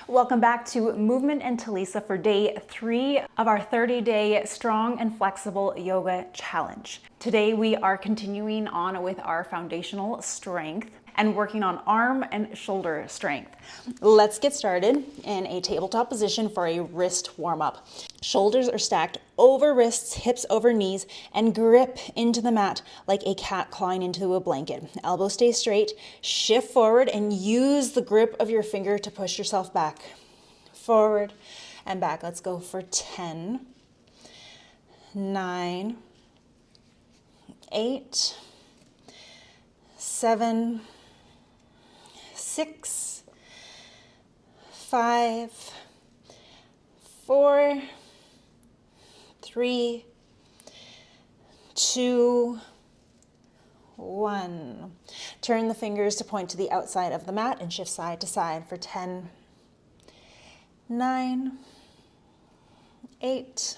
Welcome back to Movement and Talisa for day 3 of our 30-day strong and flexible yoga challenge. Today we are continuing on with our foundational strength and working on arm and shoulder strength. Let's get started in a tabletop position for a wrist warm-up. Shoulders are stacked over wrists, hips over knees, and grip into the mat like a cat clawing into a blanket. Elbows stay straight, shift forward, and use the grip of your finger to push yourself back. Forward and back. Let's go for 10, 9, 8, 7, 6, 5, 4, 3, 2, 1. Turn the fingers to point to the outside of the mat and shift side to side for 10, 9, 8,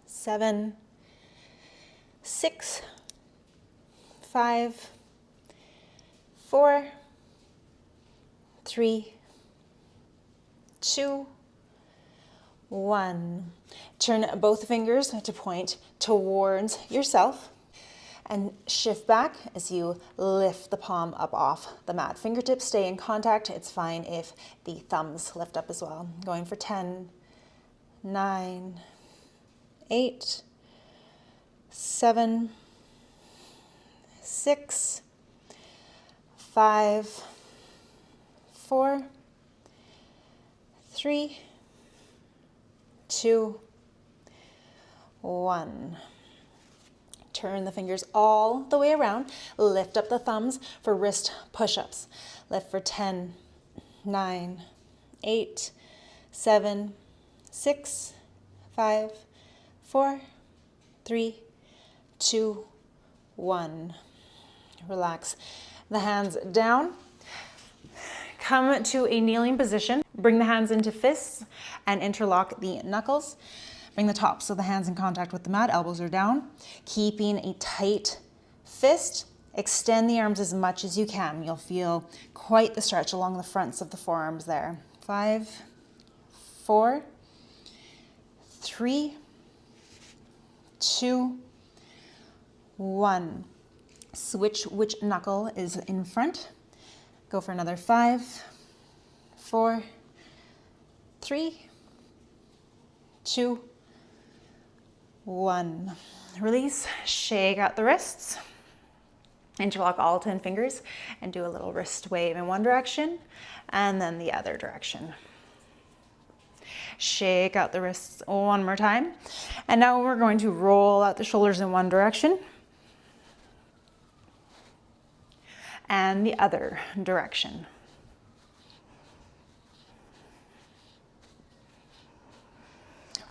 7, 6, 5, 4, 3, 2, 1. Turn both fingers to point towards yourself and shift back as you lift the palm up off the mat. Fingertips stay in contact. It's fine if the thumbs lift up as well. Going for 10, 9, 8, 7, 6, 5, 4, 3, 2, 1. Turn the fingers all the way around. Lift up the thumbs for wrist push-ups. Lift for 10, 9, 8, 7, 6, 5, 4, 3, 2, 1. Relax the hands down. Come to a kneeling position. Bring the hands into fists and interlock the knuckles. Bring the tops of the hands in contact with the mat. Elbows are down. Keeping a tight fist. Extend the arms as much as you can. You'll feel quite the stretch along the fronts of the forearms there. 5, 4, 3, 2, 1. Switch which knuckle is in front. Go for another 5, 4, 3, 2, 1. Release, shake out the wrists. Interlock all 10 fingers and do a little wrist wave in one direction and then the other direction. Shake out the wrists one more time. And now we're going to roll out the shoulders in one direction and the other direction.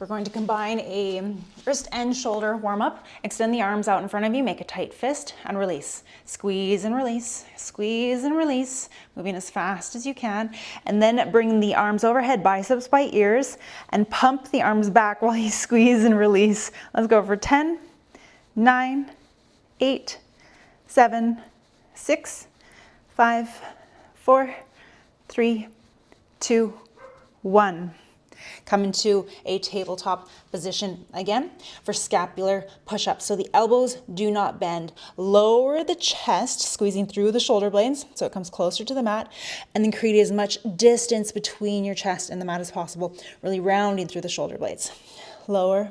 We're going to combine a wrist and shoulder warm-up. Extend the arms out in front of you, make a tight fist and release. Squeeze and release, squeeze and release, moving as fast as you can. And then bring the arms overhead, biceps by ears, and pump the arms back while you squeeze and release. Let's go for 10, 9, 8, 7, 6, 5, 4, 3, 2, 1. Come into a tabletop position again for scapular push-ups. So the elbows do not bend. Lower the chest, squeezing through the shoulder blades so it comes closer to the mat, and then create as much distance between your chest and the mat as possible, really rounding through the shoulder blades. Lower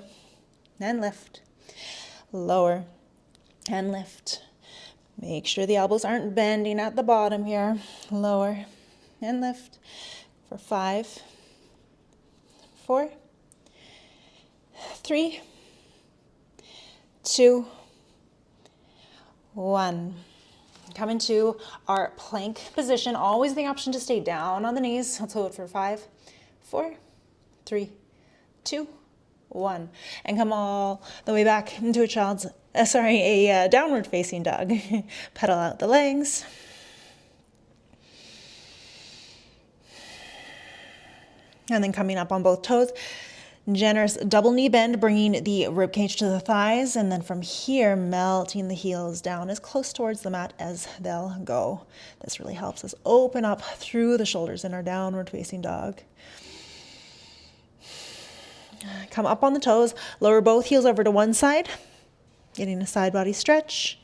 and lift, lower and lift. Make sure the elbows aren't bending at the bottom here. Lower and lift for 5, 4, 3, 2, 1. Come into our plank position. Always the option to stay down on the knees. Let's hold it for 5, 4, 3, 2, 1. And come all the way back into a downward facing dog. Pedal out the legs. And then coming up on both toes, Generous double knee bend, bringing the rib cage to the thighs, and then from here, melting the heels down as close towards the mat as they'll go. This really helps us open up through the shoulders in our downward facing dog. Come up on the toes, lower both heels over to one side, getting a side body stretch,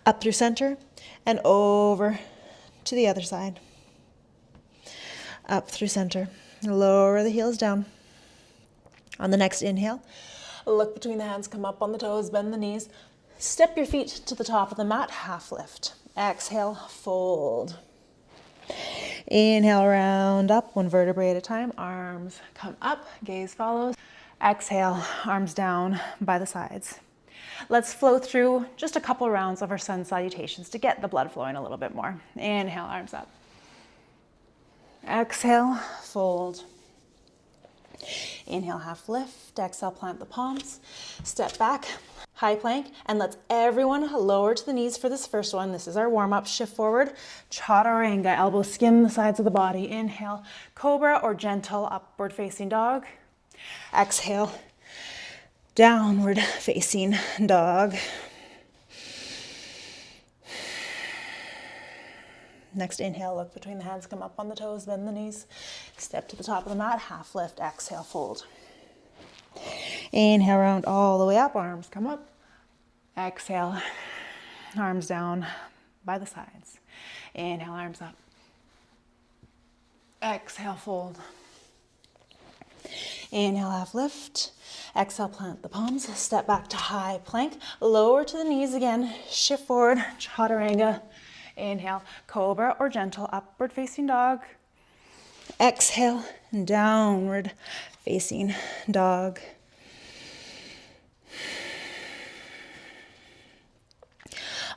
up through center, and over to the other side. Up through center, lower the heels down. On the next inhale, look between the hands, come up on the toes, bend the knees. Step your feet to the top of the mat, half lift. Exhale, fold. Inhale, round up, one vertebrae at a time. Arms come up, gaze follows. Exhale, arms down by the sides. Let's flow through just a couple rounds of our sun salutations to get the blood flowing a little bit more. Inhale, arms up. Exhale, fold. Inhale, half lift. Exhale, plant the palms. Step back, high plank, and let's everyone lower to the knees for this first one. This is our warm-up. Shift forward, chaturanga. Elbows skim the sides of the body. Inhale, cobra or gentle upward facing dog. Exhale, downward facing dog. Next inhale, look between the hands, come up on the toes, bend the knees. Step to the top of the mat, half lift, exhale, fold. Inhale, round all the way up, arms come up. Exhale, arms down by the sides. Inhale, arms up. Exhale, fold. Inhale, half lift. Exhale, plant the palms. Step back to high plank. Lower to the knees again. Shift forward, chaturanga. Inhale, cobra or gentle upward facing dog. Exhale, downward facing dog.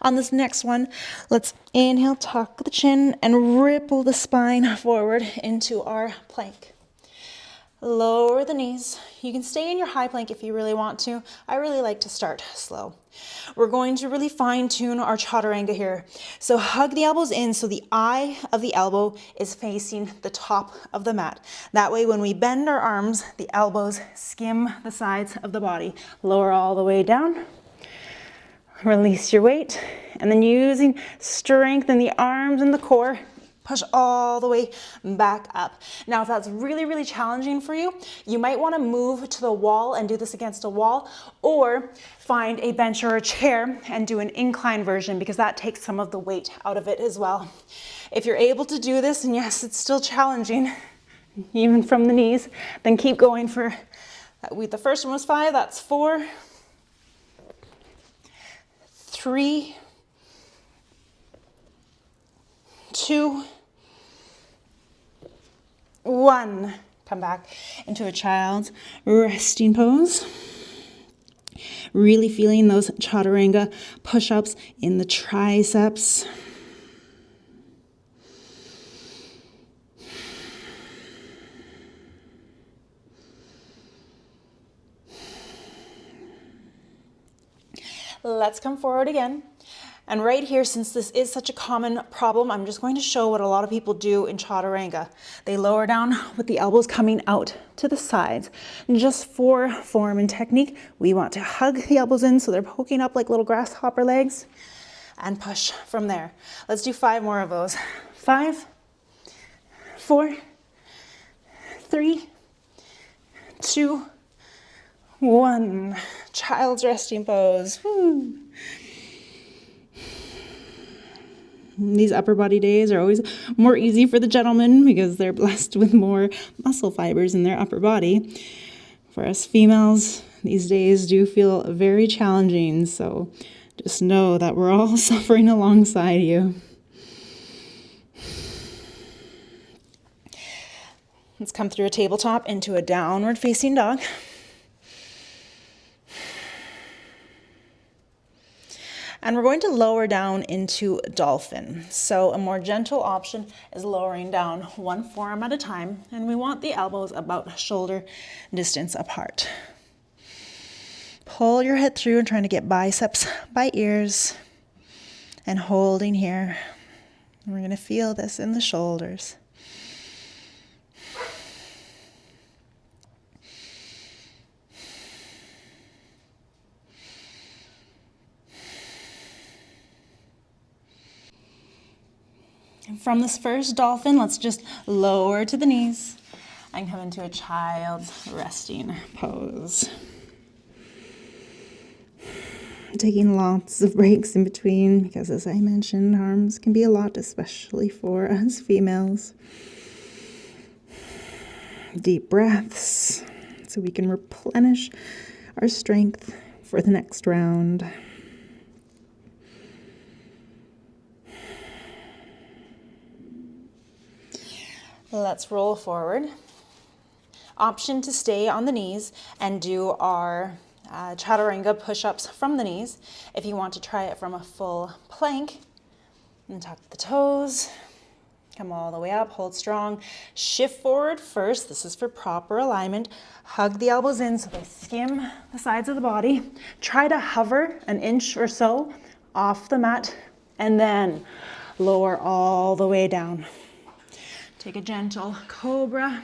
On this next one, let's inhale, tuck the chin and ripple the spine forward into our plank. Lower the knees. You can stay in your high plank if you really want to. I really like to start slow. We're going to really fine tune our chaturanga here. So hug the elbows in so the eye of the elbow is facing the top of the mat. That way when we bend our arms, the elbows skim the sides of the body. Lower all the way down. Release your weight. And then using strength in the arms and the core, push all the way back up. Now, if that's really, really challenging for you, you might want to move to the wall and do this against a wall, or find a bench or a chair and do an incline version, because that takes some of the weight out of it as well. If you're able to do this, and yes, it's still challenging, even from the knees, then keep going for, the first one was 5, that's 4, 3, 2, 1. Come back into a child's resting pose. Really feeling those chaturanga push-ups in the triceps. Let's come forward again. And right here, since this is such a common problem, I'm just going to show what a lot of people do in chaturanga. They lower down with the elbows coming out to the sides. And just for form and technique, we want to hug the elbows in so they're poking up like little grasshopper legs, and push from there. Let's do 5 more of those. 5, 4, 3, 2, 1. Child's resting pose. Woo. These upper body days are always more easy for the gentlemen because they're blessed with more muscle fibers in their upper body. For us females, these days do feel very challenging, so just know that we're all suffering alongside you. Let's come through a tabletop into a downward facing dog. And we're going to lower down into dolphin. So a more gentle option is lowering down one forearm at a time, and we want the elbows about shoulder distance apart. Pull your head through and trying to get biceps by ears, and holding here. And we're going to feel this in the shoulders. From this first dolphin, let's just lower to the knees and come into a child's resting pose. Taking lots of breaks in between because, as I mentioned, arms can be a lot, especially for us females. Deep breaths so we can replenish our strength for the next round. Let's roll forward. Option to stay on the knees and do our chaturanga push-ups from the knees. If you want to try it from a full plank, and tuck the toes, come all the way up, hold strong. Shift forward first. This is for proper alignment. Hug the elbows in so they skim the sides of the body. Try to hover an inch or so off the mat and then lower all the way down. Take a gentle cobra.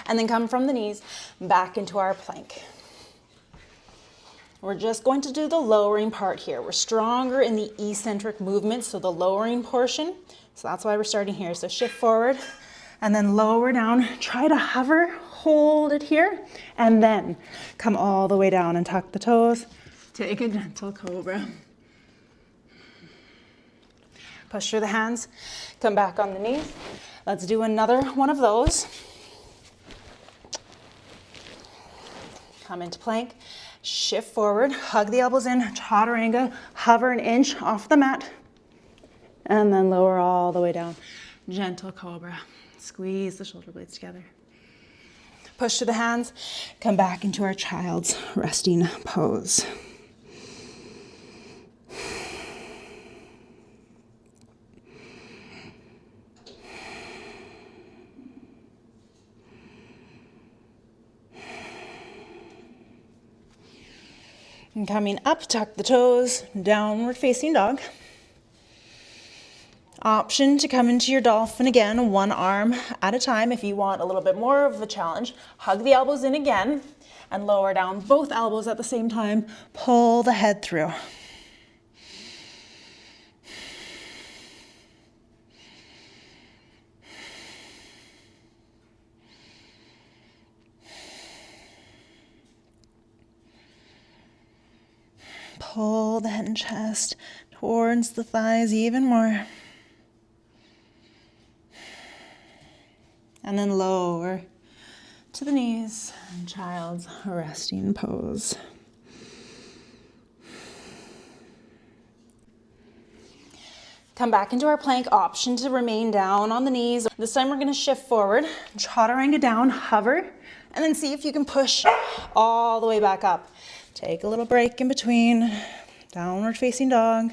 And then come from the knees back into our plank. We're just going to do the lowering part here. We're stronger in the eccentric movement, so the lowering portion. So that's why we're starting here. So shift forward and then lower down. Try to hover, hold it here, and then come all the way down and tuck the toes. Take a gentle cobra. Push through the hands, come back on the knees. Let's do another one of those. Come into plank, shift forward, hug the elbows in, chaturanga, hover an inch off the mat, and then lower all the way down. Gentle cobra, squeeze the shoulder blades together. Push to the hands, come back into our child's resting pose. And coming up, tuck the toes, downward facing dog. Option to come into your dolphin again, one arm at a time. If you want a little bit more of a challenge, hug the elbows in again and lower down both elbows at the same time. Pull the head through. Pull the head and chest towards the thighs even more. And then lower to the knees and child's resting pose. Come back into our plank. Option to remain down on the knees. This time we're going to shift forward, chaturanga down, hover, and then see if you can push all the way back up. Take a little break in between. Downward facing dog.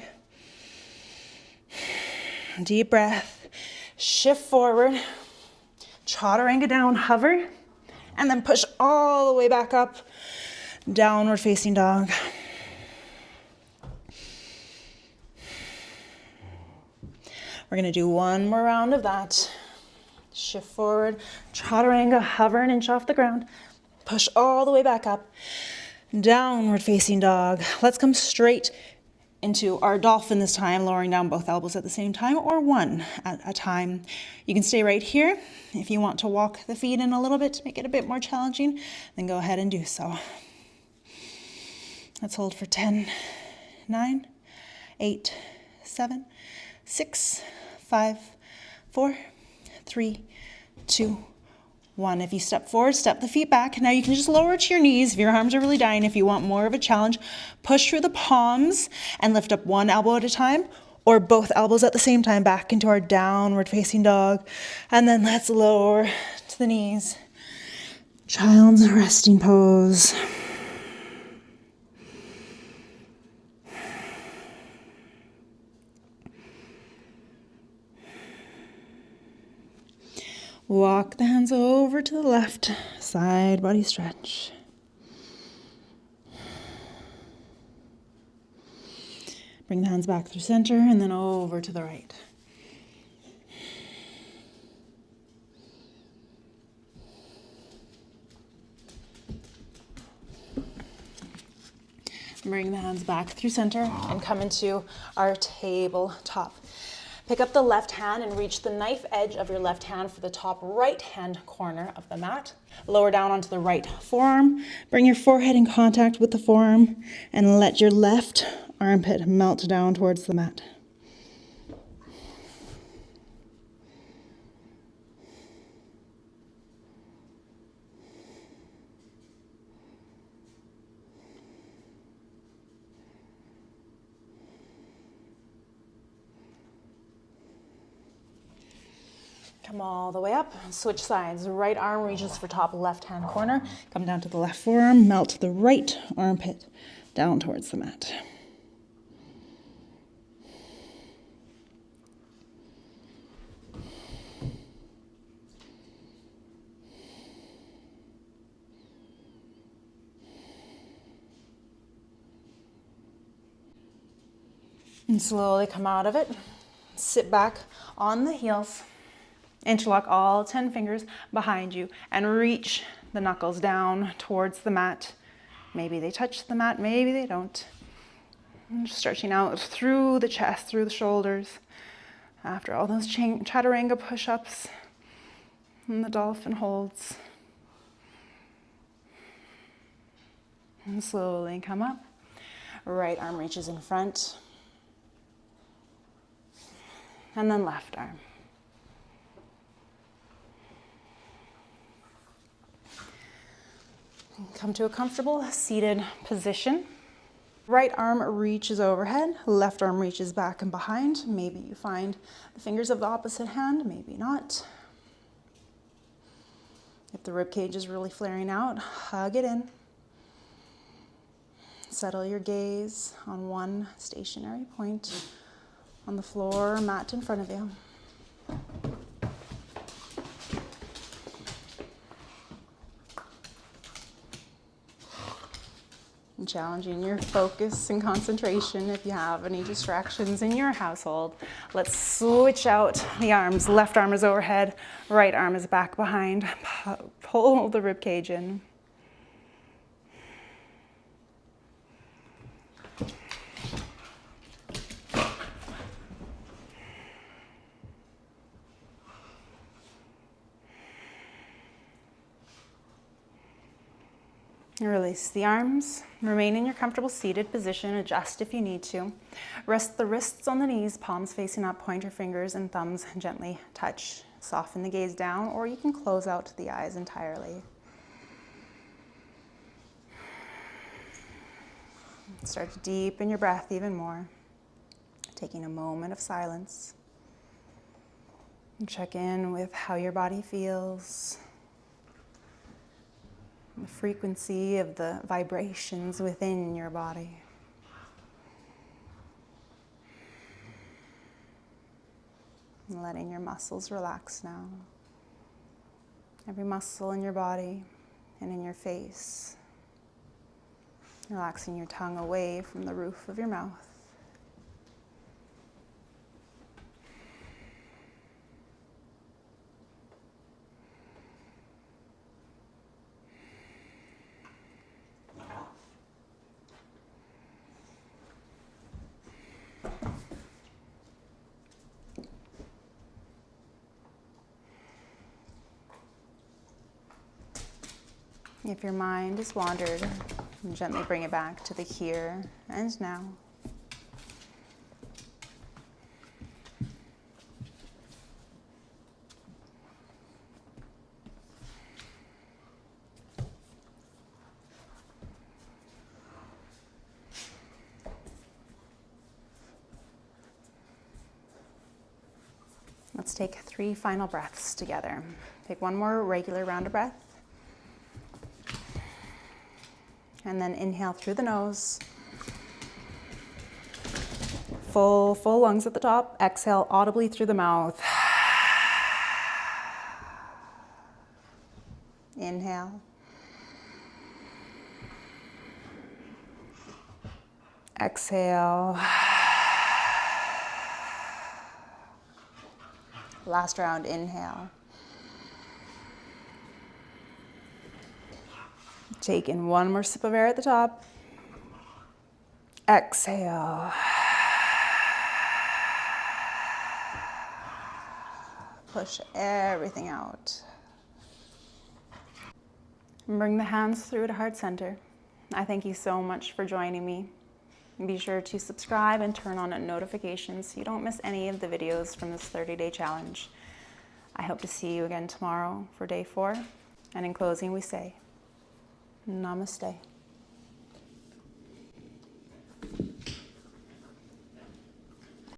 Deep breath. Shift forward. Chaturanga down, hover. And then push all the way back up. Downward facing dog. We're going to do one more round of that. Shift forward. Chaturanga, hover an inch off the ground. Push all the way back up. Downward facing dog. Let's come straight into our dolphin this time, lowering down both elbows at the same time or one at a time. You can stay right here. If you want to walk the feet in a little bit to make it a bit more challenging, then go ahead and do so. Let's hold for 10, 9, 8, 7, 6, 5, 4, 3, 2, 1. If you step forward, step the feet back. Now you can just lower to your knees if your arms are really dying. If you want more of a challenge, push through the palms and lift up one elbow at a time or both elbows at the same time back into our downward facing dog. And then let's lower to the knees. Child's resting pose. Walk the hands over to the left, side body stretch. Bring the hands back through center and then over to the right. Bring the hands back through center and come into our tabletop. Pick up the left hand and reach the knife edge of your left hand for the top right hand corner of the mat. Lower down onto the right forearm. Bring your forehead in contact with the forearm and let your left armpit melt down towards the mat. Come all the way up, switch sides. Right arm reaches for top left-hand corner. Come down to the left forearm, melt the right armpit down towards the mat. And slowly come out of it. Sit back on the heels. Interlock all 10 fingers behind you and reach the knuckles down towards the mat. Maybe they touch the mat, maybe they don't. And just stretching out through the chest, through the shoulders. After all those chaturanga push-ups and the dolphin holds. And slowly come up. Right arm reaches in front. And then left arm. Come to a comfortable seated position. Right arm reaches overhead, left arm reaches back and behind. Maybe you find the fingers of the opposite hand, maybe not. If the rib cage is really flaring out, hug it in. Settle your gaze on one stationary point on the floor or mat in front of you. And challenging your focus and concentration if you have any distractions in your household. Let's switch out the arms. Left arm is overhead, right arm is back behind. Pull the rib cage in. Release the arms. Remain in your comfortable seated position. Adjust if you need to. Rest the wrists on the knees, palms facing up, pointer fingers and thumbs gently touch. Soften the gaze down, or you can close out the eyes entirely. Start to deepen your breath even more. Taking a moment of silence. And check in with how your body feels. The frequency of the vibrations within your body. And letting your muscles relax now. Every muscle in your body and in your face. Relaxing your tongue away from the roof of your mouth. If your mind has wandered, gently bring it back to the here and now. Let's take 3 final breaths together. Take one more regular round of breath. And then inhale through the nose. Full lungs at the top. Exhale audibly through the mouth. Inhale. Exhale. Last round, inhale. Take in one more sip of air at the top. Exhale. Push everything out. And bring the hands through to heart center. I thank you so much for joining me. Be sure to subscribe and turn on notifications so you don't miss any of the videos from this 30-day challenge. I hope to see you again tomorrow for day 4. And in closing, we say, Namaste.